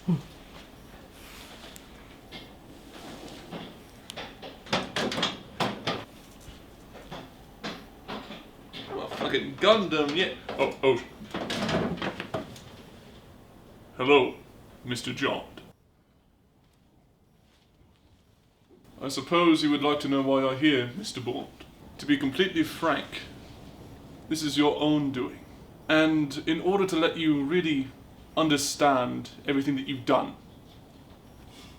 Well, fucking Gundam, yeah. Oh. Hello, Mr. Jond. I suppose you would like to know why you're here, Mr. Bond. To be completely frank, this is your own doing. And in order to let you really understand everything that you've done,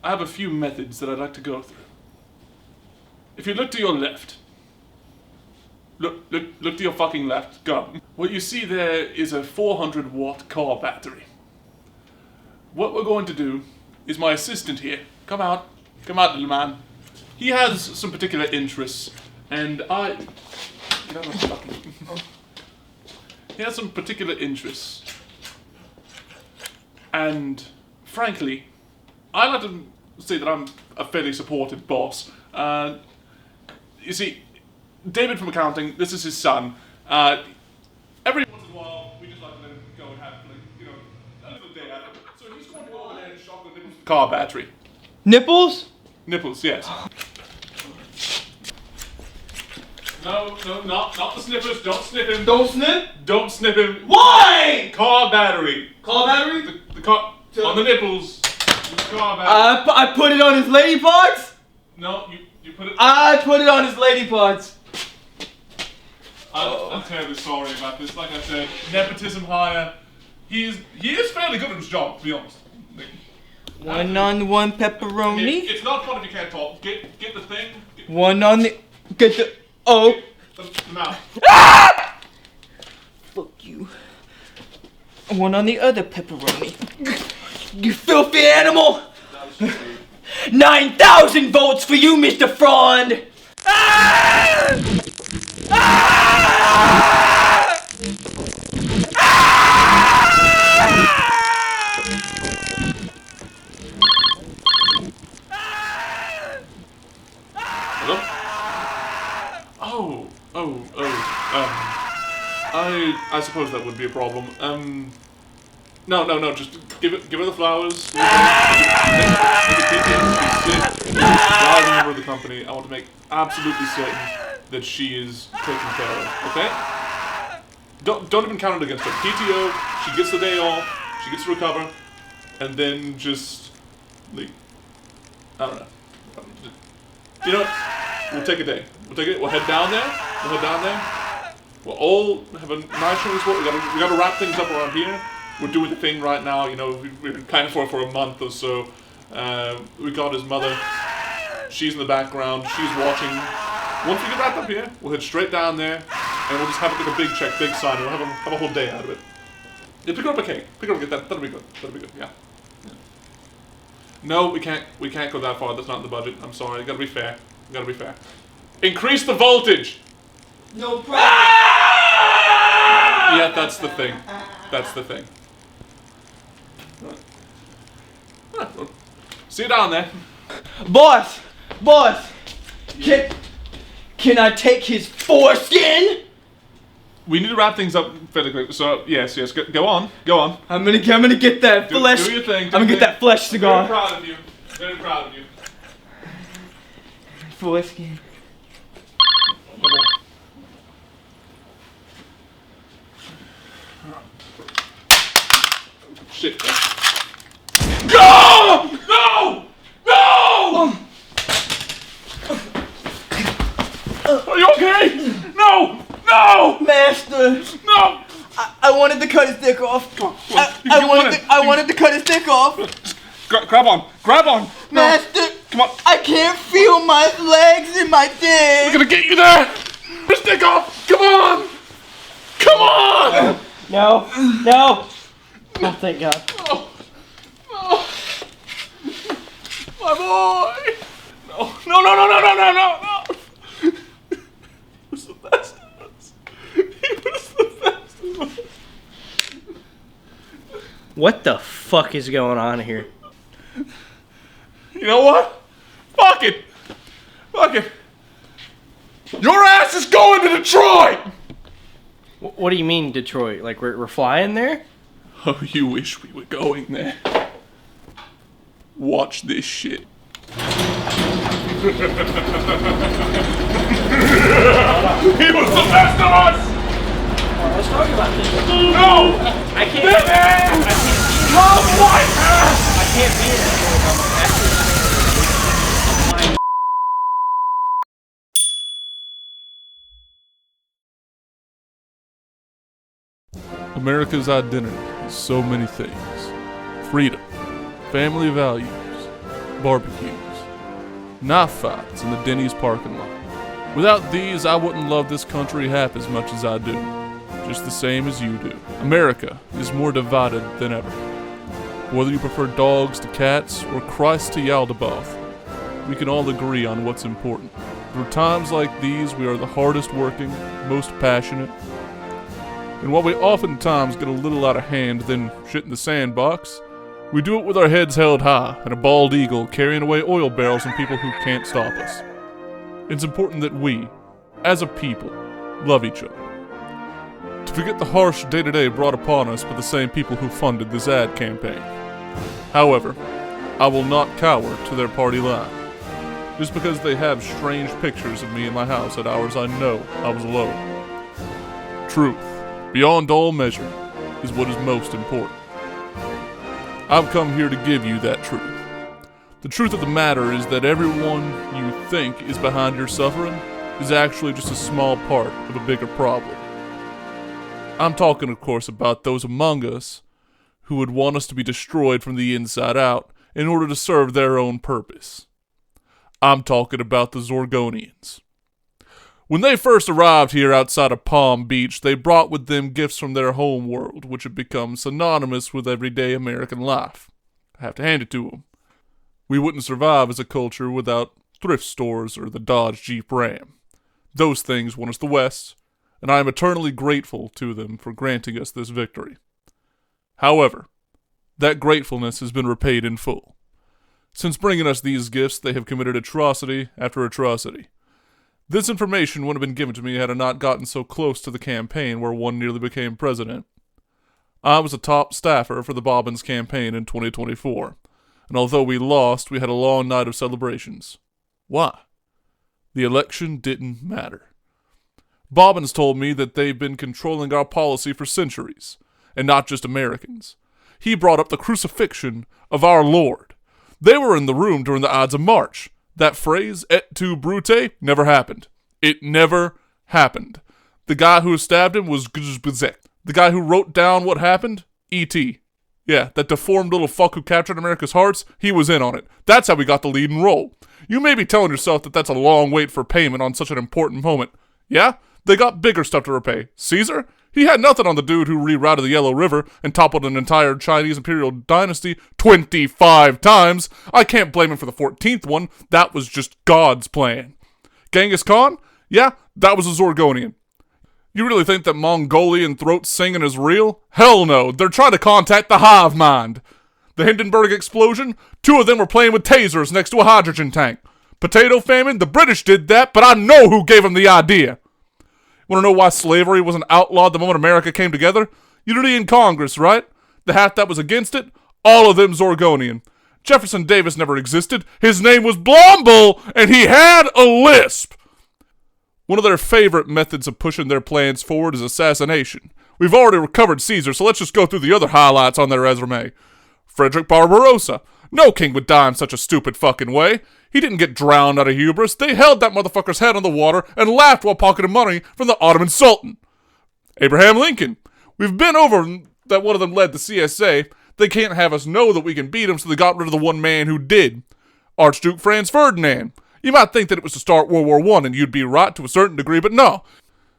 I have a few methods that I'd like to go through. If you look to your left, look to your fucking left, go. What you see there is a 400 watt car battery. What we're going to do is my assistant here, come out little man. He has some particular interests, and he has some particular interests. And frankly, I like to say that I'm a fairly supportive boss. You see, David from accounting, this is his son. Every once in a while, we just like to let him go and have, a little day out of it. So he's going to go over there and shock the nipples with the car battery. Nipples? Nipples, yes. No, not the sniffers. Don't sniff him. Don't snip? Don't sniff him. Why? Car battery. Car battery? The car on the nipples. The car battery. I put it on his lady parts? No, you put it. I put it on his lady parts. I'm terribly sorry about this. Like I said, nepotism hire. He is fairly good at his job, to be honest. One on one pepperoni. It's not fun if you can't talk. Get the thing. One on the. Get the. Oh. The mouth. Ah! Fuck you. One on the other pepperoni. You filthy animal! 9,000 votes for you, Mr. Frond! Ah! Ah! Hello? I suppose that would be a problem. No, just give her the flowers. As a member of the company, I want to make absolutely certain that she is taken care of, okay? Don't even count it against her. PTO, she gets the day off, she gets to recover, and then just leave. I don't know. You know what? We'll take a day. We'll head down there. We'll all have a nice short sport. We gotta wrap things up around here. We're doing the thing right now, we've been planning for it for a month or so. We got his mother. She's in the background. She's watching. Once we get wrapped up here, we'll head straight down there, and we'll just have like a big check, big sign, and we'll have a whole day out of it. Yeah, pick her up a cake. That'll be good, yeah. No, we can't go that far. That's not in the budget. I'm sorry, gotta be fair. Increase the voltage! No problem. Yeah, that's the thing. Alright, well, see you down there. Boss! Can I take his foreskin? We need to wrap things up fairly quick, so yes, go on. I'm gonna get that flesh. Do your thing. I'm gonna get that flesh cigar. Very proud of you. Foreskin. Shit. Go! No! Are you okay? No! Master! No! I wanted to cut his dick off. I wanted to cut his dick off. Grab on! No. Master! Come on! I can't feel my legs and my dick! We're gonna get you there! Just dick off! Come on! No! Oh, thank God. No! My boy! No! He was the best of us. What the fuck is going on here? You know what? Fuck it! Your ass is going to Detroit! What do you mean, Detroit? Like, we're flying there? Oh, you wish we were going there. Watch this shit. He was the best of us! Let's talk about this. No! I can't be it. I can't be it. America's identity is so many things. Freedom, family values, barbecues, knife fights in the Denny's parking lot. Without these, I wouldn't love this country half as much as I do. Just the same as you do. America is more divided than ever. Whether you prefer dogs to cats or Christ to Yaldabaoth, we can all agree on what's important. Through times like these, we are the hardest working, most passionate, and while we oftentimes get a little out of hand, then shit in the sandbox, we do it with our heads held high and a bald eagle carrying away oil barrels from people who can't stop us. It's important that we, as a people, love each other. To forget the harsh day-to-day brought upon us by the same people who funded this ad campaign. However, I will not cower to their party line. Just because they have strange pictures of me in my house at hours I know I was alone. Truth, beyond all measure, is what is most important. I've come here to give you that truth. The truth of the matter is that everyone you think is behind your suffering is actually just a small part of a bigger problem. I'm talking, of course, about those among us who would want us to be destroyed from the inside out in order to serve their own purpose. I'm talking about the Zorgoneans. When they first arrived here outside of Palm Beach, they brought with them gifts from their home world, which had become synonymous with everyday American life. I have to hand it to them. We wouldn't survive as a culture without thrift stores or the Dodge Jeep Ram. Those things won us the West, and I am eternally grateful to them for granting us this victory. However, that gratefulness has been repaid in full. Since bringing us these gifts, they have committed atrocity after atrocity. This information wouldn't have been given to me had I not gotten so close to the campaign where one nearly became president. I was a top staffer for the Bobbins campaign in 2024, and although we lost, we had a long night of celebrations. Why? The election didn't matter. Bobbins told me that they've been controlling our policy for centuries, and not just Americans. He brought up the crucifixion of our Lord. They were in the room during the Ides of March. That phrase, et tu, Brute, never happened. It never happened. The guy who stabbed him was Gzbzek. The guy who wrote down what happened, E.T. Yeah, that deformed little fuck who captured America's hearts, he was in on it. That's how we got the lead and role. You may be telling yourself that that's a long wait for payment on such an important moment. Yeah? They got bigger stuff to repay. Caesar? He had nothing on the dude who rerouted the Yellow River and toppled an entire Chinese imperial dynasty 25 times. I can't blame him for the 14th one. That was just God's plan. Genghis Khan? Yeah, that was a Zorgonian. You really think that Mongolian throat singing is real? Hell no, they're trying to contact the hive mind. The Hindenburg explosion? 2 of them were playing with tasers next to a hydrogen tank. Potato famine? The British did that, but I know who gave them the idea. Want to know why slavery wasn't outlawed the moment America came together? Unity in Congress, right? The half that was against it? All of them Zorgonian. Jefferson Davis never existed. His name was Blomble, and he had a lisp. One of their favorite methods of pushing their plans forward is assassination. We've already recovered Caesar, so let's just go through the other highlights on their resume. Frederick Barbarossa. No king would die in such a stupid fucking way. He didn't get drowned out of hubris. They held that motherfucker's head on the water and laughed while pocketing money from the Ottoman Sultan. Abraham Lincoln. We've been over that one of them led the CSA. They can't have us know that we can beat him, so they got rid of the one man who did. Archduke Franz Ferdinand. You might think that it was to start World War I, and you'd be right to a certain degree, but no.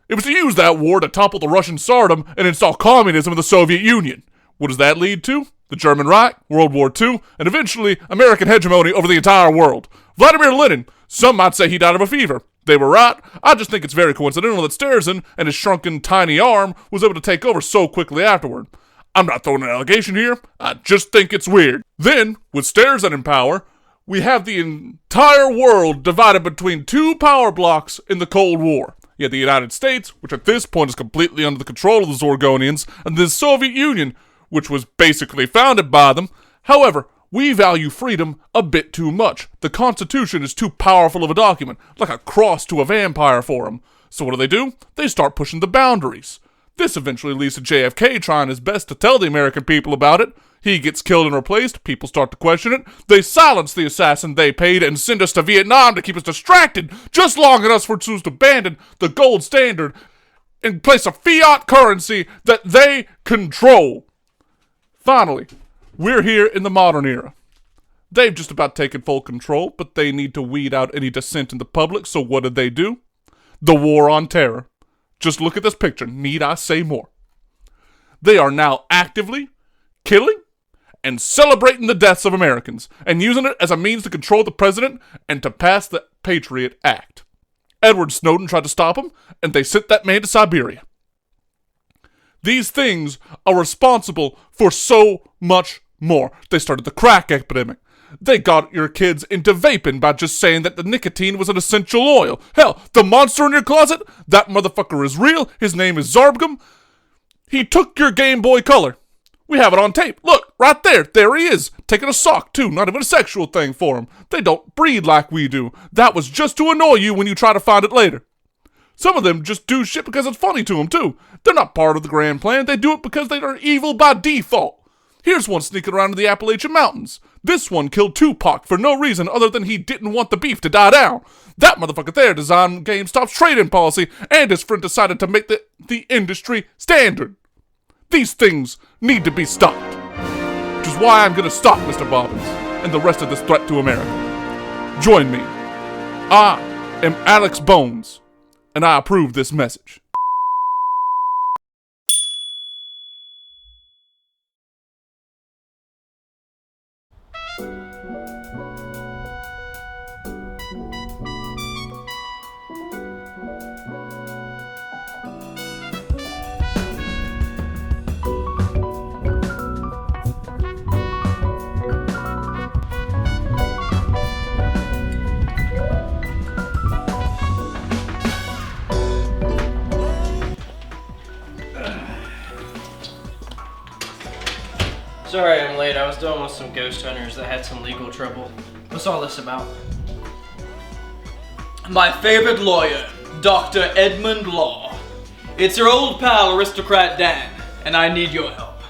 It was to use that war to topple the Russian Tsardom and install communism in the Soviet Union. What does that lead to? The German Reich, World War II, and eventually American hegemony over the entire world. Vladimir Lenin. Some might say he died of a fever. They were right. I just think it's very coincidental that Sterzen and his shrunken tiny arm was able to take over so quickly afterward. I'm not throwing an allegation here. I just think it's weird. Then, with Sterzen in power, we have the entire world divided between 2 power blocks in the Cold War. You had the United States, which at this point is completely under the control of the Zorgonians, and the Soviet Union, which was basically founded by them. However, We value freedom a bit too much. The Constitution is too powerful of a document, like a cross to a vampire for them. So what do? They start pushing the boundaries. This eventually leads to JFK trying his best to tell the American people about it. He gets killed and replaced, people start to question it. They silence the assassin they paid and send us to Vietnam to keep us distracted, just long enough for us to abandon the gold standard in place of fiat currency that they control. Finally, we're here in the modern era. They've just about taken full control, but they need to weed out any dissent in the public, so what did they do? The war on terror. Just look at this picture, need I say more? They are now actively killing and celebrating the deaths of Americans, and using it as a means to control the president and to pass the Patriot Act. Edward Snowden tried to stop him, and they sent that man to Siberia. These things are responsible for so much more. They started the crack epidemic. They got your kids into vaping by just saying that the nicotine was an essential oil. Hell, the monster in your closet, that motherfucker is real. His name is Zorgoneans. He took your Game Boy Color. We have it on tape. Look, right there. There he is. Taking a sock, too. Not even a sexual thing for him. They don't breed like we do. That was just to annoy you when you try to find it later. Some of them just do shit because it's funny to them, too. They're not part of the grand plan. They do it because they are evil by default. Here's one sneaking around in the Appalachian Mountains. This one killed Tupac for no reason other than he didn't want the beef to die down. That motherfucker there designed GameStop's trading policy, and his friend decided to make the industry standard. These things need to be stopped. Which is why I'm gonna stop Mr. Bobbins and the rest of this threat to America. Join me. I am Alex Bones, and I approve this message. Sorry I'm late. I was dealing with some ghost hunters that had some legal trouble. What's all this about? My favorite lawyer, Dr. Edmund Law. It's your old pal, Aristocrat Dan, and I need your help.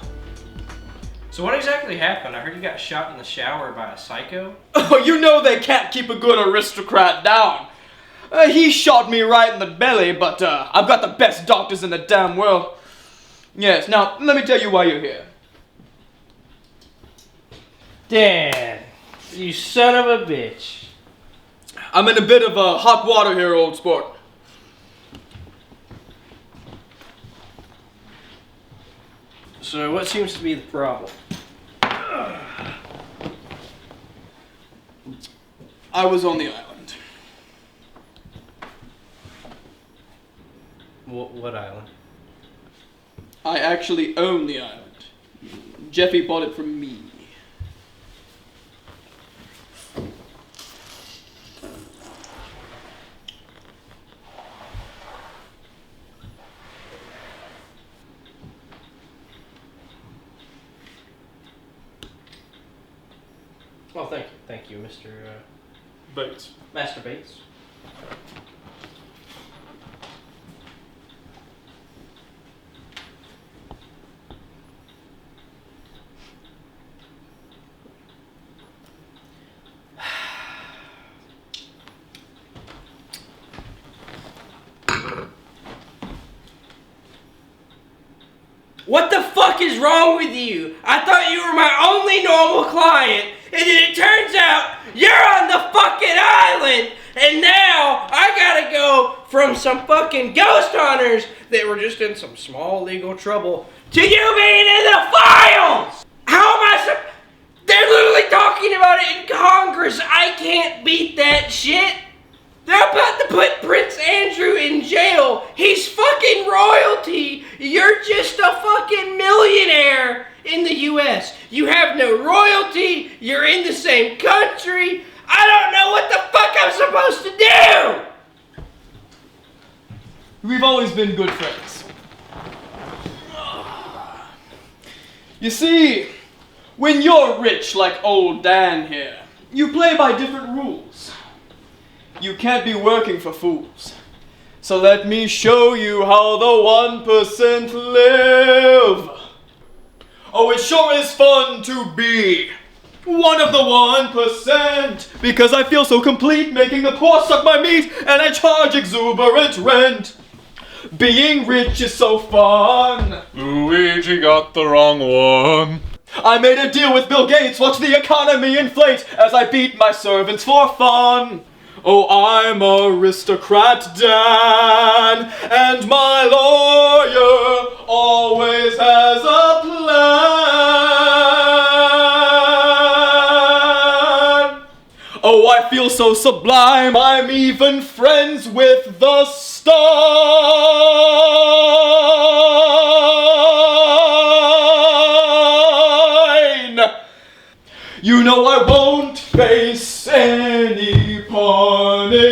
So what exactly happened? I heard you got shot in the shower by a psycho? Oh, you know they can't keep a good aristocrat down. He shot me right in the belly, but I've got the best doctors in the damn world. Yes, now, let me tell you why you're here. Dan, you son of a bitch. I'm in a bit of hot water here, old sport. So what seems to be the problem? I was on the island. What island? I actually own the island. Jeffy bought it from me. Well, thank you, Mr. Bates. Master Bates. What the fuck is wrong with you? I thought you were my only normal client, and then it turns out you're on the fucking island, and now I gotta go from some fucking ghost hunters that were just in some small legal trouble to you being in the files! How am I They're literally talking about it in Congress. I can't beat that shit. They're about to put Prince Andrew in jail. He's fucking royalty. You're just a fucking millionaire in the US. You have no royalty. You're in the same country. I don't know what the fuck I'm supposed to do. We've always been good friends. You see, When you're rich like old Dan here, you play by different rules. You can't be working for fools. So let me show you how the 1% live. Oh, it sure is fun to be one of the 1%, because I feel so complete making the poor suck my meat and I charge exuberant rent. Being rich is so fun. Luigi got the wrong one. I made a deal with Bill Gates, watch the economy inflate as I beat my servants for fun. Oh, I'm Aristocrat Dan, and my lawyer always has a plan. Oh, I feel so sublime, I'm even friends with the Stein. You know I won't face any punishment.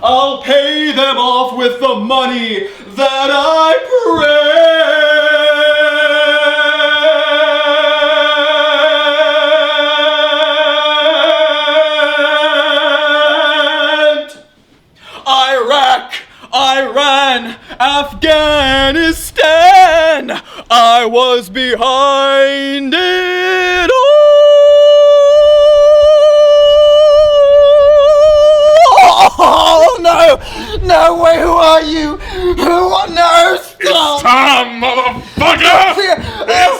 I'll pay them off with the money that I print. Iraq, Iran, Afghanistan, I was behind it all. Oh no! No way! Who are you? Who on earth? It's time, motherfucker! It's